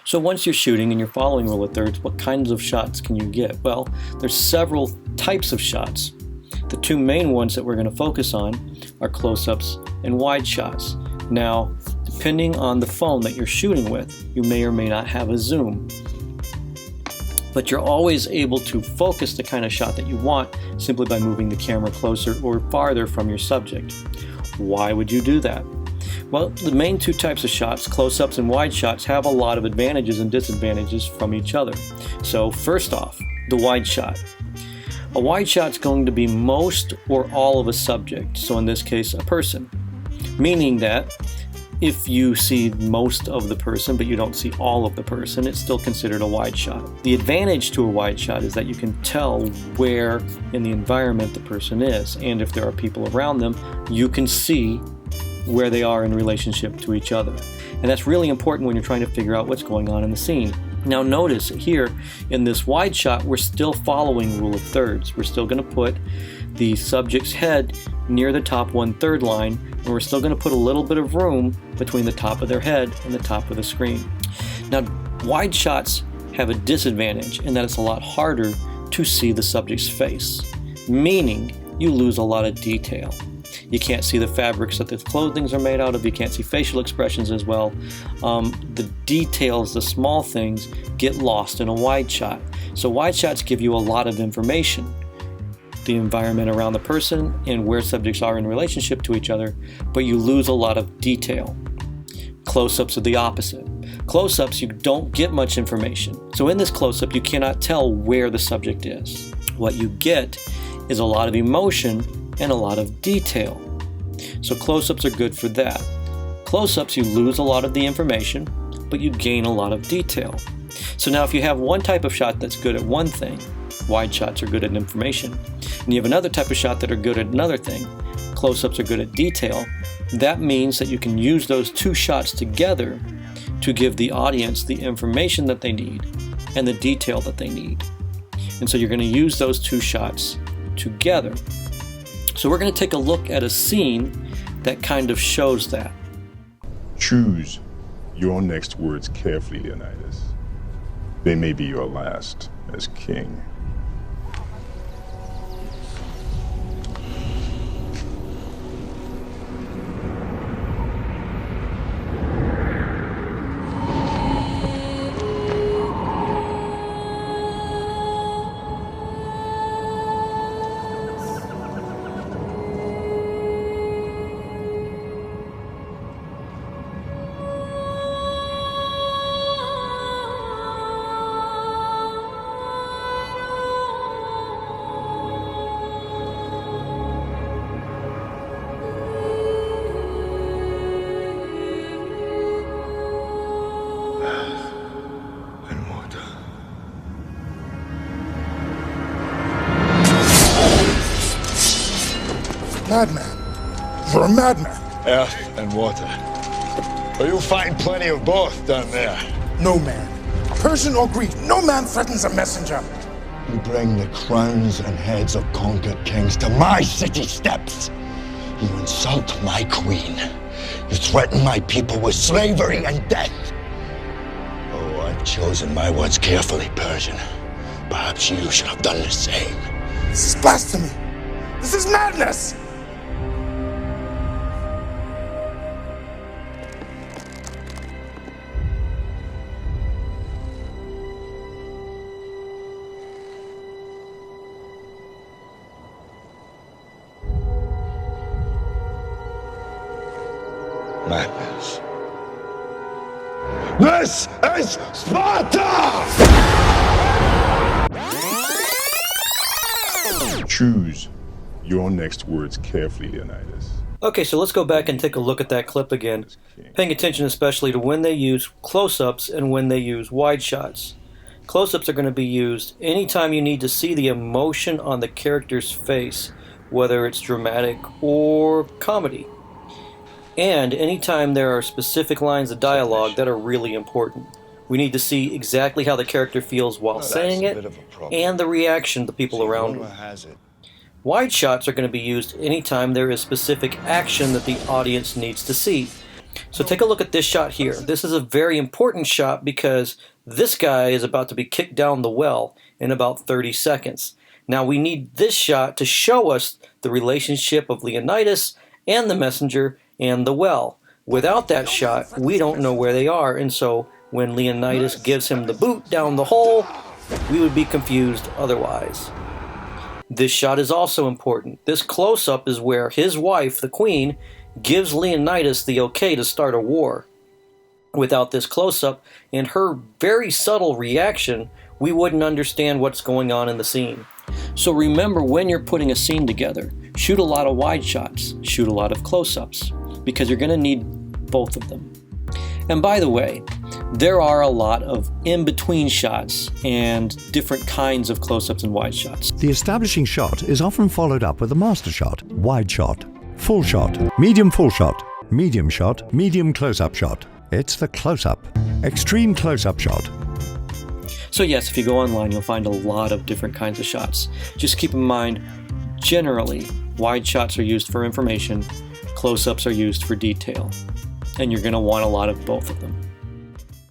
So once you're shooting and you're following rule of thirds, what kinds of shots can you get? Well, there's several types of shots. The two main ones that we're going to focus on are close-ups and wide shots. Now, depending on the phone that you're shooting with, you may or may not have a zoom. But you're always able to focus the kind of shot that you want simply by moving the camera closer or farther from your subject. Why would you do that? Well, the main two types of shots, close-ups and wide shots, have a lot of advantages and disadvantages from each other. So first off, the wide shot. A wide shot is going to be most or all of a subject, so in this case, a person. Meaning that if you see most of the person but you don't see all of the person, it's still considered a wide shot. The advantage to a wide shot is that you can tell where in the environment the person is, and if there are people around them, you can see where they are in relationship to each other. And that's really important when you're trying to figure out what's going on in the scene. Now notice here in this wide shot, we're still following rule of thirds. We're still going to put the subject's head near the top 1/3 line, and we're still going to put a little bit of room between the top of their head and the top of the screen. Now, wide shots have a disadvantage in that it's a lot harder to see the subject's face, meaning you lose a lot of detail. You can't see the fabrics that the clothing are made out of. You can't see facial expressions as well. The details, the small things, get lost in a wide shot. So wide shots give you a lot of information. The environment around the person and where subjects are in relationship to each other, but you lose a lot of detail. Close-ups are the opposite. Close-ups, you don't get much information. So in this close-up, you cannot tell where the subject is. What you get is a lot of emotion and a lot of detail. So close-ups are good for that. Close-ups, you lose a lot of the information, but you gain a lot of detail. So now if you have one type of shot that's good at one thing, wide shots are good at information, and you have another type of shot that are good at another thing, close-ups are good at detail, that means that you can use those two shots together to give the audience the information that they need and the detail that they need. And so you're going to use those two shots together. So we're going to take a look at a scene that kind of shows that. Choose your next words carefully, Leonidas. They may be your last as king. Madman. You're a madman. Earth and water. But you'll find plenty of both down there. No man, Persian or Greek, no man threatens a messenger. You bring the crowns and heads of conquered kings to my city steps. You insult my queen. You threaten my people with slavery and death. Oh, I've chosen my words carefully, Persian. Perhaps you should have done the same. This is blasphemy. This is madness. Madness. This is Sparta! Choose your next words carefully, Leonidas. Okay, so let's go back and take a look at that clip again, paying attention especially to when they use close-ups and when they use wide shots. Close-ups are going to be used anytime you need to see the emotion on the character's face, whether it's dramatic or comedy. And anytime there are specific lines of dialogue that are really important. We need to see exactly how the character feels while saying it and the reaction of the people around him. Wide shots are going to be used anytime there is specific action that the audience needs to see. So take a look at this shot here. This is a very important shot because this guy is about to be kicked down the well in about 30 seconds. Now we need this shot to show us the relationship of Leonidas and the messenger and the well. Without that shot, we don't know where they are, and so when Leonidas gives him the boot down the hole, we would be confused otherwise. This shot is also important. This close-up is where his wife, the queen, gives Leonidas the okay to start a war. Without this close-up and her very subtle reaction, we wouldn't understand what's going on in the scene. So remember, when you're putting a scene together, shoot a lot of wide shots, shoot a lot of close-ups, because you're going to need both of them. And by the way, there are a lot of in-between shots and different kinds of close-ups and wide shots. The establishing shot is often followed up with a master shot, wide shot, full shot, medium full shot, medium close-up shot. It's the close-up, extreme close-up shot. So yes, if you go online, you'll find a lot of different kinds of shots. Just keep in mind, generally, wide shots are used for information, close-ups are used for detail, and you're going to want a lot of both of them.